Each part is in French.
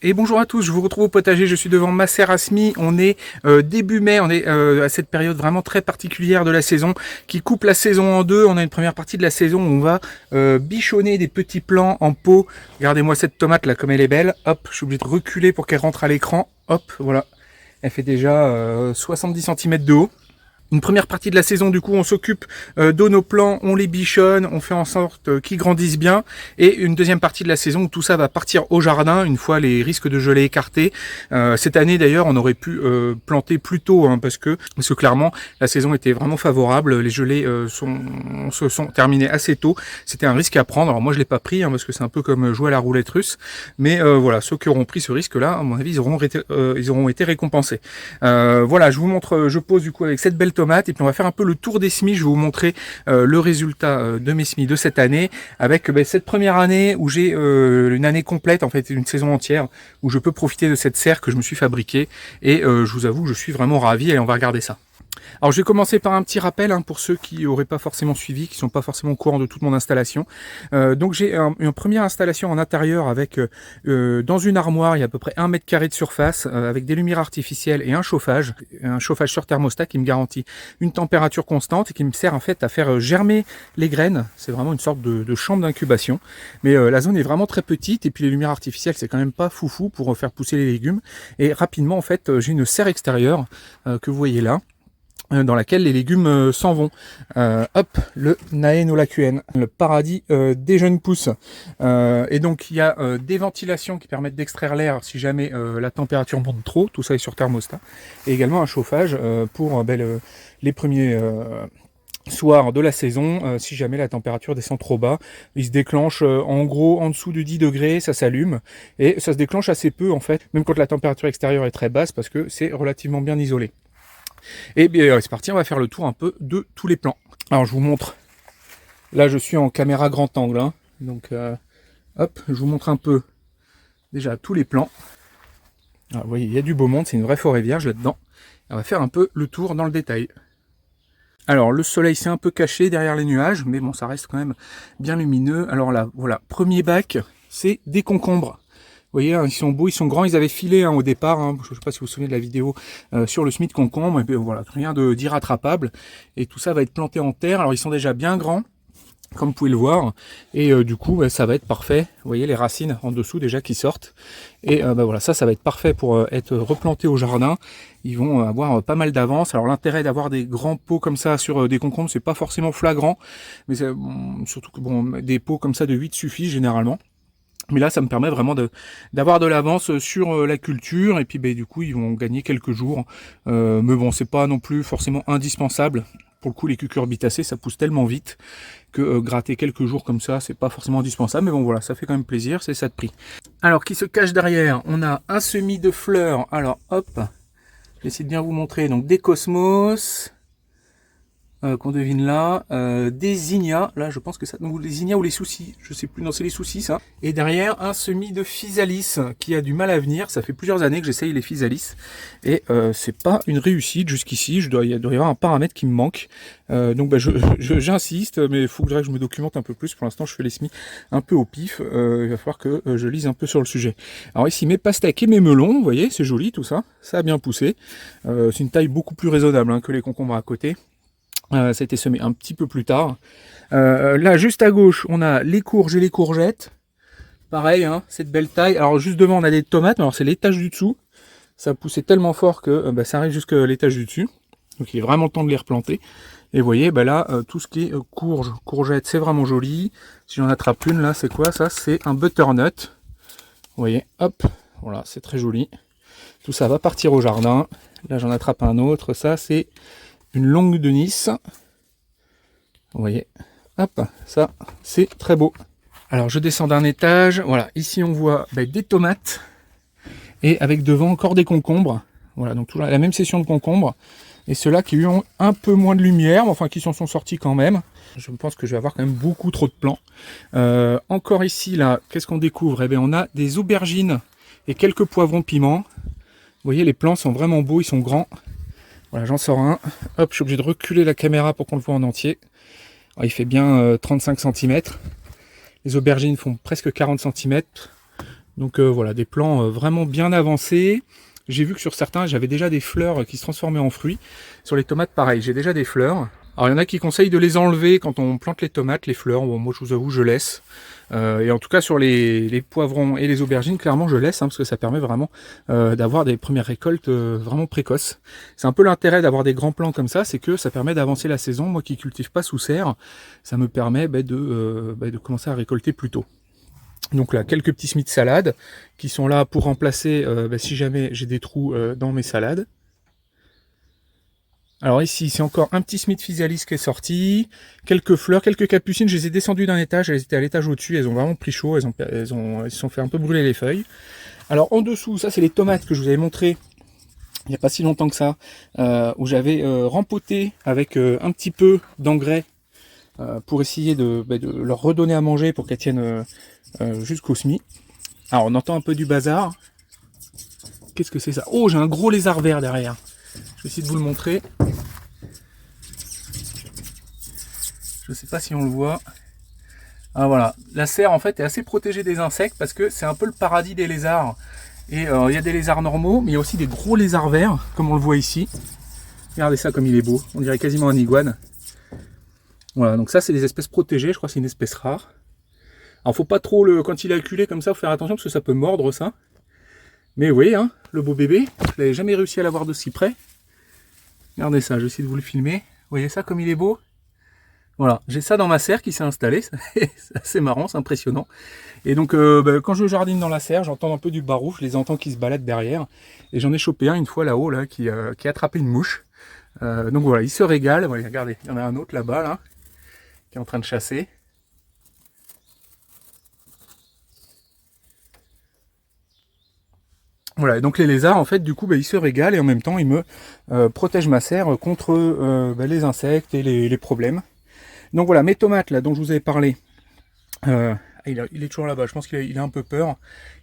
Et bonjour à tous, je vous retrouve au potager, je suis devant ma serre Asmi, on est début mai, on est à cette période vraiment très particulière de la saison qui coupe la saison en deux. On a une première partie de la saison où on va bichonner des petits plants en pot. Regardez-moi cette tomate là comme elle est belle, hop, je suis obligé de reculer pour qu'elle rentre à l'écran, hop, voilà. Elle fait déjà 70 cm de haut. Une première partie de la saison, du coup, on s'occupe de nos plants, on les bichonne, on fait en sorte qu'ils grandissent bien. Et une deuxième partie de la saison où tout ça va partir au jardin, une fois les risques de gelée écartés. Cette année, d'ailleurs, on aurait pu planter plus tôt, hein, parce que clairement, la saison était vraiment favorable. Les gelées se sont terminées assez tôt. C'était un risque à prendre. Alors moi, je l'ai pas pris, hein, parce que c'est un peu comme jouer à la roulette russe. Mais voilà, ceux qui auront pris ce risque-là, à mon avis, ils auront été récompensés. Voilà, je vous montre, je pose du coup avec cette belle tomate et puis on va faire un peu le tour des semis. Je vais vous montrer le résultat de mes semis de cette année avec cette première année où j'ai une année complète, en fait une saison entière où je peux profiter de cette serre que je me suis fabriquée et je vous avoue que je suis vraiment ravi et on va regarder ça. Alors je vais commencer par un petit rappel pour ceux qui n'auraient pas forcément suivi, qui ne sont pas forcément au courant de toute mon installation. Donc j'ai une première installation en intérieur avec dans une armoire, il y a à peu près 1 mètre carré de surface avec des lumières artificielles et un chauffage sur thermostat qui me garantit une température constante et qui me sert en fait à faire germer les graines. C'est vraiment une sorte de chambre d'incubation. Mais la zone est vraiment très petite et puis les lumières artificielles c'est quand même pas foufou pour faire pousser les légumes. Et rapidement en fait j'ai une serre extérieure que vous voyez là, dans laquelle les légumes s'en vont. Hop, le Naenolacuen, le paradis des jeunes pousses. Et donc il y a des ventilations qui permettent d'extraire l'air si jamais la température monte trop, tout ça est sur thermostat. Et également un chauffage pour les premiers soirs de la saison, si jamais la température descend trop bas. Il se déclenche en gros en dessous de 10 degrés, ça s'allume. Et ça se déclenche assez peu en fait, même quand la température extérieure est très basse, parce que c'est relativement bien isolé. Et bien c'est parti, on va faire le tour un peu de tous les plans. Alors je vous montre, là je suis en caméra grand angle, hein. Donc hop, je vous montre un peu déjà tous les plans. Alors, vous voyez, il y a du beau monde, c'est une vraie forêt vierge là-dedans. On va faire un peu le tour dans le détail. Alors le soleil s'est un peu caché derrière les nuages, mais bon ça reste quand même bien lumineux. Alors là, voilà, premier bac, c'est des concombres. Vous voyez, ils sont beaux, ils sont grands, ils avaient filé au départ, je ne sais pas si vous vous souvenez de la vidéo sur le semis de concombre, et puis voilà, rien d'irrattrapable, et tout ça va être planté en terre. Alors ils sont déjà bien grands, comme vous pouvez le voir, et du coup ça va être parfait. Vous voyez les racines en dessous déjà qui sortent, et voilà, ça va être parfait pour être replanté au jardin. Ils vont avoir pas mal d'avance. Alors l'intérêt d'avoir des grands pots comme ça sur des concombres, c'est pas forcément flagrant, mais surtout que des pots comme ça de 8 suffisent généralement. Mais là, ça me permet vraiment d'avoir de l'avance sur la culture, et puis du coup, ils vont gagner quelques jours. Mais bon, c'est pas non plus forcément indispensable. Pour le coup, les cucurbitacées, ça pousse tellement vite que gratter quelques jours comme ça, c'est pas forcément indispensable. Mais bon, voilà, ça fait quand même plaisir, c'est ça de prix. Alors, qui se cache derrière? On a un semis de fleurs. Alors, hop, j'essaie de bien vous montrer. Donc, des cosmos. Qu'on devine là, des zinnias, là je pense que ça, ou les zinnias ou les soucis, je sais plus, non c'est les soucis ça. Et derrière un semis de physalis qui a du mal à venir, ça fait plusieurs années que j'essaye les physalis et c'est pas une réussite jusqu'ici, il doit y avoir un paramètre qui me manque. Donc j'insiste, mais il faudrait que je me documente un peu plus. Pour l'instant je fais les semis un peu au pif, il va falloir que je lise un peu sur le sujet. Alors ici mes pastèques et mes melons, vous voyez c'est joli tout ça, ça a bien poussé. C'est une taille beaucoup plus raisonnable que les concombres à côté. Ça a été semé un petit peu plus tard. Là, juste à gauche, on a les courges et les courgettes. Pareil, cette belle taille. Alors, juste devant, on a des tomates. Mais alors, c'est l'étage du dessous. Ça a poussé tellement fort que ça arrive jusqu'à l'étage du dessus. Donc, il est vraiment temps de les replanter. Et vous voyez, là, tout ce qui est courgettes, c'est vraiment joli. Si j'en attrape une, là, c'est quoi ça? C'est un butternut. Vous voyez, hop, voilà, c'est très joli. Tout ça va partir au jardin. Là, j'en attrape un autre. Ça, c'est une longue de Nice. Vous voyez, hop, ça c'est très beau. Alors je descends d'un étage, voilà, ici on voit des tomates et avec devant encore des concombres. Voilà, donc toujours la même session de concombres. Et ceux-là qui ont un peu moins de lumière, mais enfin qui s'en sont sortis quand même. Je pense que je vais avoir quand même beaucoup trop de plants. Encore ici, là, qu'est-ce qu'on découvre? Eh bien, on a des aubergines et quelques poivrons piments. Vous voyez, les plants sont vraiment beaux, ils sont grands. Voilà, j'en sors un. Hop, je suis obligé de reculer la caméra pour qu'on le voit en entier. Alors, il fait bien 35 cm. Les aubergines font presque 40 cm. Donc voilà, des plants vraiment bien avancés. J'ai vu que sur certains, j'avais déjà des fleurs qui se transformaient en fruits. Sur les tomates, pareil, j'ai déjà des fleurs. Alors il y en a qui conseillent de les enlever quand on plante les tomates, les fleurs. Bon, moi je vous avoue, je laisse. Et en tout cas sur les poivrons et les aubergines, clairement je laisse, parce que ça permet vraiment d'avoir des premières récoltes vraiment précoces. C'est un peu l'intérêt d'avoir des grands plants comme ça, c'est que ça permet d'avancer la saison. Moi qui cultive pas sous serre, ça me permet de commencer à récolter plus tôt. Donc là, quelques petits semis de salade qui sont là pour remplacer si jamais j'ai des trous dans mes salades. Alors ici, c'est encore un petit Smith Physalis qui est sorti, quelques fleurs, quelques capucines, je les ai descendues d'un étage, elles étaient à l'étage au-dessus, elles ont vraiment pris chaud, elles se sont fait un peu brûler les feuilles. Alors en dessous, ça c'est les tomates que je vous avais montré il n'y a pas si longtemps que ça, où j'avais rempoté avec un petit peu d'engrais pour essayer de leur redonner à manger pour qu'elles tiennent jusqu'au semis. Alors on entend un peu du bazar. Qu'est-ce que c'est ça? Oh, j'ai un gros lézard vert derrière. Je vais essayer de vous le montrer. Je ne sais pas si on le voit. Ah voilà, la serre en fait est assez protégée des insectes parce que c'est un peu le paradis des lézards. Et il y a des lézards normaux, mais il y a aussi des gros lézards verts, comme on le voit ici. Regardez ça comme il est beau, on dirait quasiment un iguane. Voilà, donc ça c'est des espèces protégées, je crois que c'est une espèce rare. Alors faut pas trop, quand il est acculé comme ça, faut faire attention parce que ça peut mordre ça. Mais oui, hein, le beau bébé, je n'avais jamais réussi à l'avoir de si près. Regardez ça, je vais essayer de vous le filmer. Vous voyez ça comme il est beau? Voilà, j'ai ça dans ma serre qui s'est installée, c'est assez marrant, c'est impressionnant. Et donc quand je jardine dans la serre, j'entends un peu du barouf, je les entends qui se baladent derrière. Et j'en ai chopé un une fois là-haut là, qui a attrapé une mouche. Donc voilà, il se régale. Voilà, regardez, il y en a un autre là-bas là, qui est en train de chasser. Voilà, et donc les lézards, en fait, du coup, ils se régalent et en même temps, ils me protègent ma serre contre les insectes et les problèmes. Donc voilà, mes tomates, là, dont je vous avais parlé, il est toujours là-bas, je pense qu'il a un peu peur,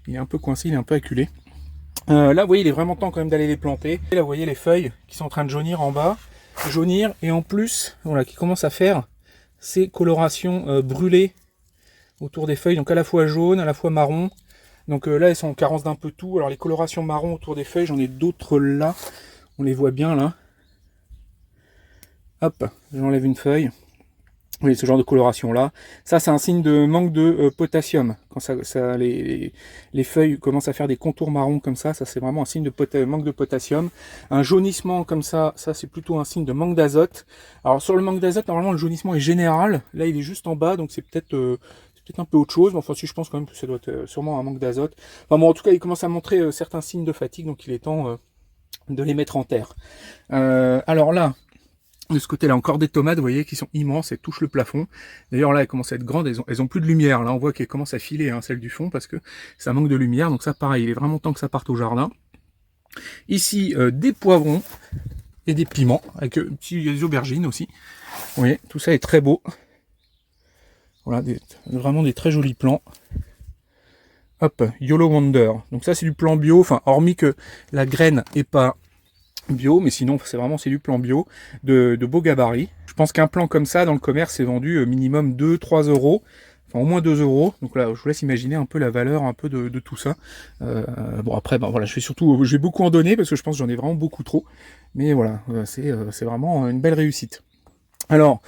il est un peu coincé, il est un peu acculé. Là, vous voyez, il est vraiment temps quand même d'aller les planter. Et là, vous voyez les feuilles qui sont en train de jaunir en bas, jaunir, et en plus, voilà, qui commencent à faire ces colorations brûlées autour des feuilles, donc à la fois jaune, à la fois marron. Donc là, elles sont en carence d'un peu tout. Alors les colorations marron autour des feuilles, j'en ai d'autres là. On les voit bien là. Hop, j'enlève une feuille. Vous voyez ce genre de coloration là. Ça, c'est un signe de manque de potassium. Quand les feuilles commencent à faire des contours marrons comme ça c'est vraiment un signe de manque de potassium. Un jaunissement comme ça c'est plutôt un signe de manque d'azote. Alors sur le manque d'azote, normalement le jaunissement est général. Là, il est juste en bas, donc c'est peut-être un peu autre chose, mais enfin si je pense quand même que ça doit être sûrement un manque d'azote. Enfin bon, en tout cas, il commence à montrer certains signes de fatigue, donc il est temps de les mettre en terre. Alors là, de ce côté-là, encore des tomates, vous voyez, qui sont immenses, elles touchent le plafond. D'ailleurs là, elles commencent à être grandes, elles ont plus de lumière. Là, on voit qu'elles commencent à filer, hein, celles du fond, parce que ça manque de lumière. Donc ça, pareil, il est vraiment temps que ça parte au jardin. Ici, des poivrons et des piments, avec des aubergines aussi. Vous voyez, tout ça est très beau. Voilà, vraiment des très jolis plants. Hop, YOLO Wonder. Donc ça, c'est du plan bio, enfin, hormis que la graine est pas bio, mais sinon, c'est du plan bio de beau gabarit. Je pense qu'un plan comme ça, dans le commerce, est vendu minimum 2-3 euros. Enfin, au moins 2 euros. Donc là, je vous laisse imaginer un peu la valeur un peu de tout ça. Bon, après, voilà, je vais beaucoup en donner parce que je pense que j'en ai vraiment beaucoup trop. Mais voilà, c'est vraiment une belle réussite. Alors,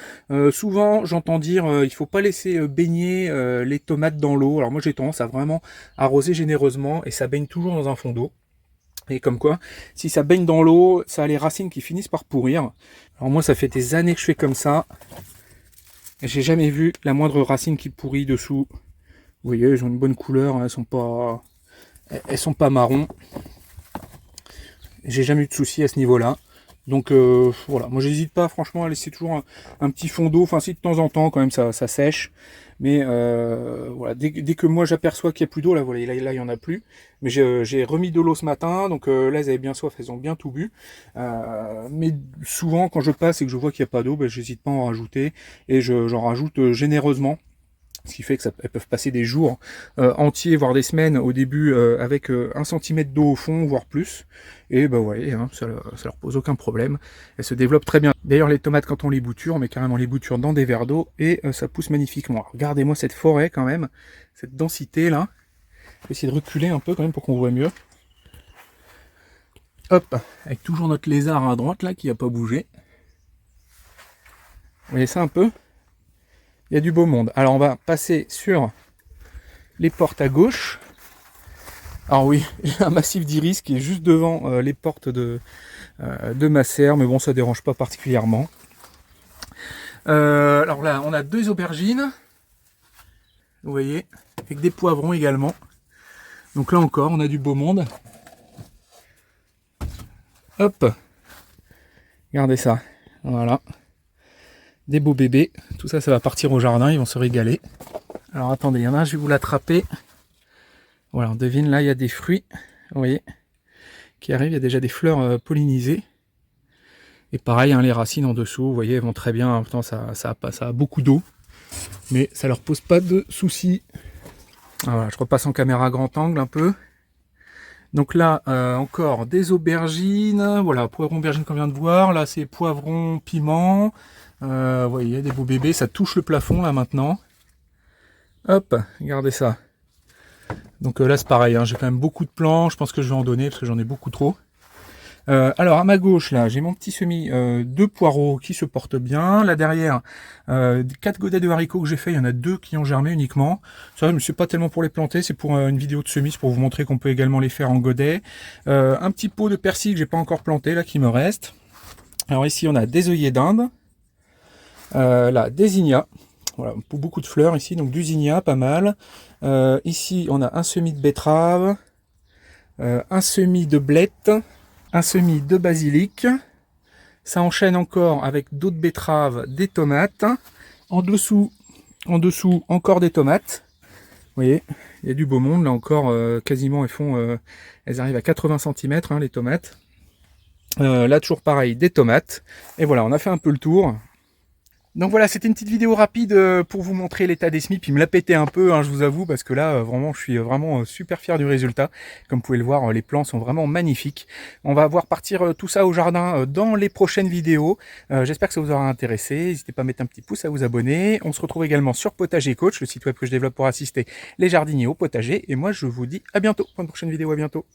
souvent j'entends dire il faut pas laisser baigner les tomates dans l'eau. Alors moi j'ai tendance à vraiment arroser généreusement et ça baigne toujours dans un fond d'eau. Et comme quoi, si ça baigne dans l'eau, ça a les racines qui finissent par pourrir. Alors moi ça fait des années que je fais comme ça. Et j'ai jamais vu la moindre racine qui pourrit dessous. Vous voyez, elles ont une bonne couleur, hein, elles sont pas marron. J'ai jamais eu de soucis à ce niveau-là. Donc voilà, moi j'hésite pas franchement à laisser toujours un petit fond d'eau, enfin si de temps en temps quand même ça sèche, mais voilà, dès que moi j'aperçois qu'il n'y a plus d'eau, là voilà, là il y en a plus, mais j'ai remis de l'eau ce matin, donc là elles avaient bien soif, elles ont bien tout bu, mais souvent quand je passe et que je vois qu'il n'y a pas d'eau, j'hésite pas à en rajouter, et j'en rajoute généreusement. Ce qui fait qu'elles peuvent passer des jours entiers, voire des semaines au début avec 1 cm d'eau au fond, voire plus. Et vous voyez, hein, ça leur pose aucun problème. Elles se développent très bien. D'ailleurs, les tomates, quand on les bouture, on met carrément les boutures dans des verres d'eau et ça pousse magnifiquement. Regardez-moi cette forêt quand même, cette densité là. Je vais essayer de reculer un peu quand même pour qu'on voit mieux. Hop, avec toujours notre lézard à droite là qui n'a pas bougé. Vous voyez ça un peu? Il y a du beau monde. Alors on va passer sur les portes à gauche. Alors oui, j'ai un massif d'iris qui est juste devant les portes de ma serre, mais bon, ça dérange pas particulièrement. Alors là, on a 2 aubergines, vous voyez, avec des poivrons également. Donc là encore, on a du beau monde. Hop, regardez ça, voilà. Des beaux bébés, tout ça, ça va partir au jardin, ils vont se régaler. Alors attendez, il y en a un, je vais vous l'attraper. Voilà, on devine, là, il y a des fruits, vous voyez, qui arrivent, il y a déjà des fleurs pollinisées. Et pareil, hein, les racines en dessous, vous voyez, elles vont très bien. Pourtant, ça a beaucoup d'eau, mais ça leur pose pas de soucis. Voilà, je repasse en caméra grand angle un peu. Donc là, encore des aubergines. Voilà, poivron aubergine qu'on vient de voir. Là, c'est poivron piment. Vous voyez, des beaux bébés. Ça touche le plafond là maintenant. Hop, regardez ça. Donc là, c'est pareil. Hein, j'ai quand même beaucoup de plants. Je pense que je vais en donner parce que j'en ai beaucoup trop. Alors à ma gauche là, j'ai mon petit semis de poireaux qui se portent bien. Là derrière, 4 godets de haricots que j'ai fait, il y en a 2 qui ont germé uniquement. Ça, c'est pas tellement pour les planter, c'est pour une vidéo de semis, pour vous montrer qu'on peut également les faire en godet. Un petit pot de persil que j'ai pas encore planté là qui me reste. Alors ici on a des œillets d'Inde, là des zinnias. Voilà, pour beaucoup de fleurs ici, donc du zinnia, pas mal. Ici on a un semis de betterave, un semis de blette, un semis de basilic. Ça enchaîne encore avec d'autres betteraves, des tomates. En dessous, encore des tomates. Vous voyez, il y a du beau monde. Là encore, quasiment, elles arrivent à 80 cm, hein, les tomates. Là, toujours pareil, des tomates. Et voilà, on a fait un peu le tour. Donc voilà, c'était une petite vidéo rapide pour vous montrer l'état des semis, puis me la péter un peu, hein, je vous avoue, parce que là, vraiment, je suis vraiment super fier du résultat. Comme vous pouvez le voir, les plants sont vraiment magnifiques. On va voir partir tout ça au jardin dans les prochaines vidéos. J'espère que ça vous aura intéressé. N'hésitez pas à mettre un petit pouce, à vous abonner. On se retrouve également sur Potager Coach, le site web que je développe pour assister les jardiniers au potager. Et moi, je vous dis à bientôt pour une prochaine vidéo. À bientôt.